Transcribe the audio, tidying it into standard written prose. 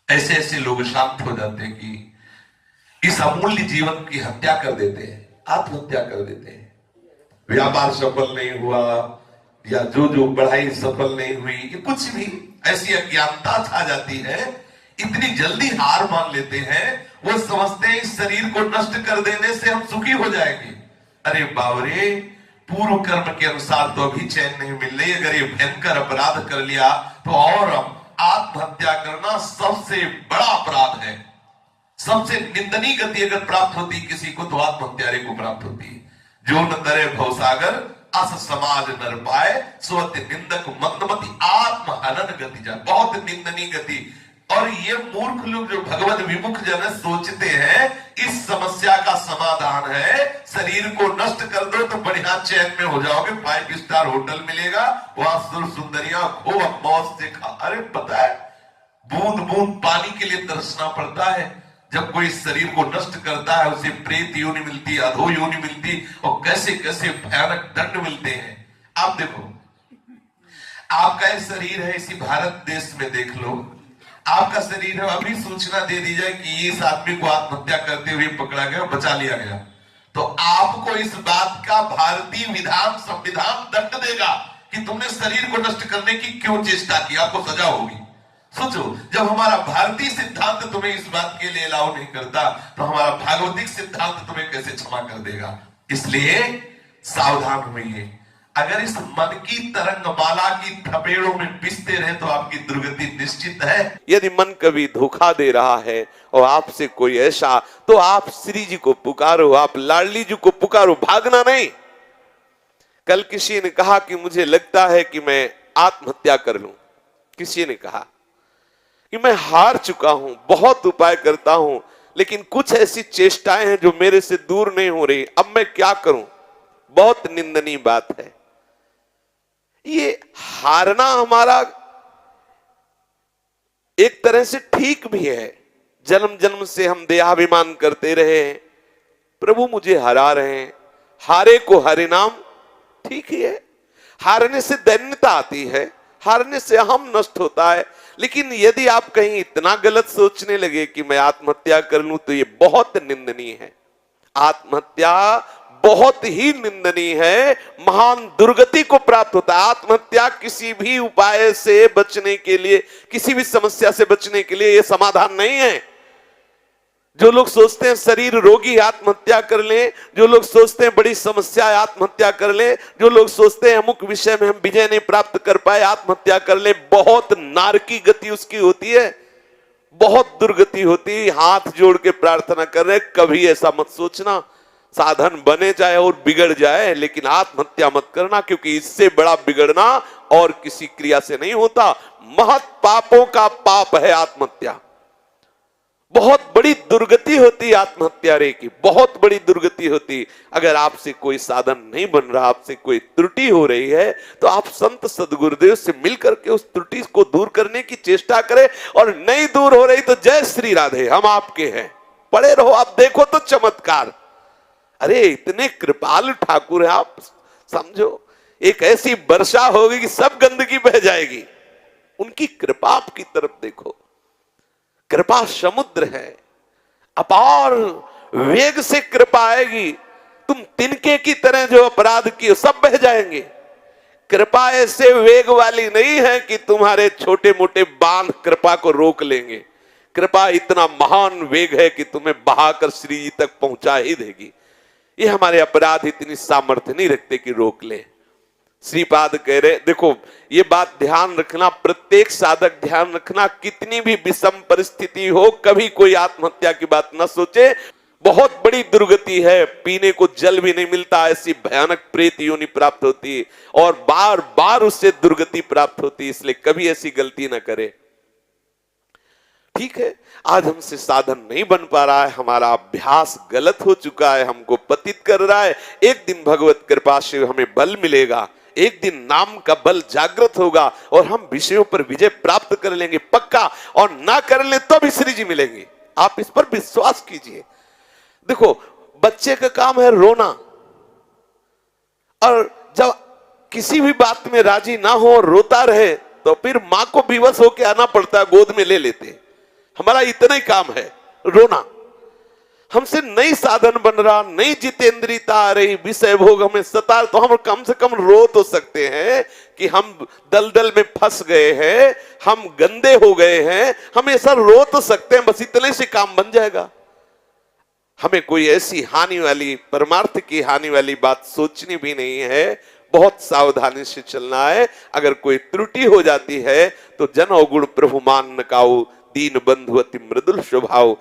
ऐसे ऐसे लोग शांत हो जाते हैं कि इस अमूल्य जीवन की हत्या कर देते हैं, आत्महत्या कर देते हैं। व्यापार सफल नहीं हुआ या जो पढ़ाई सफल नहीं हुई, ये कुछ भी ऐसी अज्ञानता छा जाती है, इतनी जल्दी हार मान लेते हैं। वो समझते हैं इस शरीर को नष्ट कर देने से हम सुखी हो जाएंगे। अरे बावरे, पूर्व कर्म के अनुसार तो अभी चैन नहीं मिल रही। अगर ये भयंकर अपराध कर लिया तो और आत्महत्या करना सबसे बड़ा अपराध है। सबसे निंदनीय गति अगर प्राप्त होती किसी को तो आत्महत्या को प्राप्त होती है। जो न करे भवसागर अस समाज नर पाए, स्वति निंदक मंदमति आत्म हनन गति जाए। बहुत निंदनीय गति। और ये मूर्ख लोग जो भगवत विमुख जन सोचते हैं इस समस्या का समाधान है शरीर को नष्ट कर दो तो बढ़िया चैन में हो जाओगे, 5 स्टार होटल मिलेगा, वहां सुर सुंदरिया खूब मौज से खा। अरे पता है, बूंद बूंद पानी के लिए तरसना पड़ता है। जब कोई शरीर को नष्ट करता है उसे प्रेत योनि मिलती, अधो योनि मिलती, और कैसे कैसे भयानक दंड मिलते हैं। आप देखो, आपका ये शरीर है, इसी भारत देश में देख लो, आपका शरीर है, अभी सूचना दे दी जाए कि इस आदमी को आत्महत्या करते हुए पकड़ा गया, बचा लिया गया, तो आपको इस बात का भारतीय विधान संविधान दंड देगा कि तुमने शरीर को नष्ट करने की क्यों चेष्टा की, आपको सजा होगी। सोचो, जब हमारा भारतीय सिद्धांत तुम्हें इस बात के लिए अलाउ नहीं करता तो हमारा भागवतिक सिद्धांत तुम्हें कैसे क्षमा कर देगा। इसलिए सावधान होइए। अगर इस मन की तरंगमाला की थपेड़ों में पिसते रहे तो आपकी दुर्गति निश्चित है। यदि मन कभी धोखा दे रहा है और आपसे कोई ऐसा, तो आप श्री जी को पुकारो, आप लाडली जी को पुकारो, भागना नहीं। कल किसी ने कहा कि मुझे लगता है कि मैं आत्महत्या कर लूं। किसी ने कहा कि मैं हार चुका हूं, बहुत उपाय करता हूं, लेकिन कुछ ऐसी चेष्टाएं हैं जो मेरे से दूर नहीं हो रही, अब मैं क्या करूं। बहुत निंदनीय बात है। ये हारना हमारा एक तरह से ठीक भी है। जन्म जन्म से हम देहाभिमान करते रहे हैं, प्रभु मुझे हरा रहे हैं, हारे को हरि नाम, ठीक ही है। हारने से दैन्यता आती है, हारने से हम नष्ट होता है। लेकिन यदि आप कहीं इतना गलत सोचने लगे कि मैं आत्महत्या कर लूं तो ये बहुत निंदनीय है। आत्महत्या बहुत ही निंदनीय है, महान दुर्गति को प्राप्त होता है। आत्महत्या किसी भी उपाय से बचने के लिए, किसी भी समस्या से बचने के लिए यह समाधान नहीं है। जो लोग सोचते हैं शरीर रोगी आत्महत्या कर लें, जो लोग सोचते हैं बड़ी समस्या है आत्महत्या कर लें, जो लोग सोचते हैं अमुक विषय में हम विजय नहीं प्राप्त कर पाए आत्महत्या कर लें, बहुत नारकी गति उसकी होती है, बहुत दुर्गति होती है। हाथ जोड़ के प्रार्थना कर रहे, कभी ऐसा मत सोचना। साधन बने जाए और बिगड़ जाए, लेकिन आत्महत्या मत करना, क्योंकि इससे बड़ा बिगड़ना और किसी क्रिया से नहीं होता। महत पापों का पाप है आत्महत्या। बहुत बड़ी दुर्गति होती आत्महत्या रे की, बहुत बड़ी दुर्गति होती। अगर आपसे कोई साधन नहीं बन रहा, आपसे कोई त्रुटि हो रही है, तो आप संत सदगुरुदेव से मिलकर के उस त्रुटि को दूर करने की चेष्टा करें। और नहीं दूर हो रही तो जय श्री राधे, हम आपके हैं, पड़े रहो, आप देखो तो चमत्कार। अरे इतने कृपालु ठाकुर हैं आप, समझो एक ऐसी वर्षा होगी कि सब गंदगी बह जाएगी। उनकी कृपा आपकी तरफ देखो, कृपा समुद्र है, अपार वेग से कृपा आएगी। तुम तिनके की तरह जो अपराध किए सब बह जाएंगे। कृपा ऐसे वेग वाली नहीं है कि तुम्हारे छोटे मोटे बांध कृपा को रोक लेंगे। कृपा इतना महान वेग है कि तुम्हें बहाकर श्री जी तक पहुंचा ही देगी। ये हमारे अपराध इतनी सामर्थ्य नहीं रखते कि रोक ले। श्रीपाद कह रहे, देखो ये बात ध्यान रखना, प्रत्येक साधक ध्यान रखना, कितनी भी विषम परिस्थिति हो कभी कोई आत्महत्या की बात ना सोचे। बहुत बड़ी दुर्गति है, पीने को जल भी नहीं मिलता, ऐसी भयानक प्रेत योनि प्राप्त होती है और बार बार उससे दुर्गति प्राप्त होती है। इसलिए कभी ऐसी गलती ना करे। ठीक है, आज हमसे साधन नहीं बन पा रहा है, हमारा अभ्यास गलत हो चुका है, हमको पतित कर रहा है। एक दिन भगवत कृपा से हमें बल मिलेगा, एक दिन नाम का बल जागृत होगा और हम विषयों पर विजय प्राप्त कर लेंगे पक्का। और ना कर ले तो भी श्री जी मिलेंगे, आप इस पर विश्वास कीजिए। देखो बच्चे का काम है रोना, और जब किसी भी बात में राजी ना हो, रोता रहे, तो फिर मां को विवश होकर आना पड़ता है, गोद में ले लेते हैं। हमारा इतना ही काम है, रोना। हमसे नई साधन बन रहा, नई जितेंद्रियता आ रही, विषय भोग हमें सता, तो हम कम से कम रो तो सकते हैं कि हम दलदल में फंस गए हैं, हम गंदे हो गए हैं, हम ऐसा रो तो सकते हैं, बस इतने से काम बन जाएगा। हमें कोई ऐसी हानि वाली, परमार्थ की हानि वाली बात सोचनी भी नहीं है, बहुत सावधानी से चलना है। अगर कोई त्रुटि हो जाती है तो जन अवगुण प्रभु मान न काऊ, दीन बंधु अति मृदुल स्वभाव।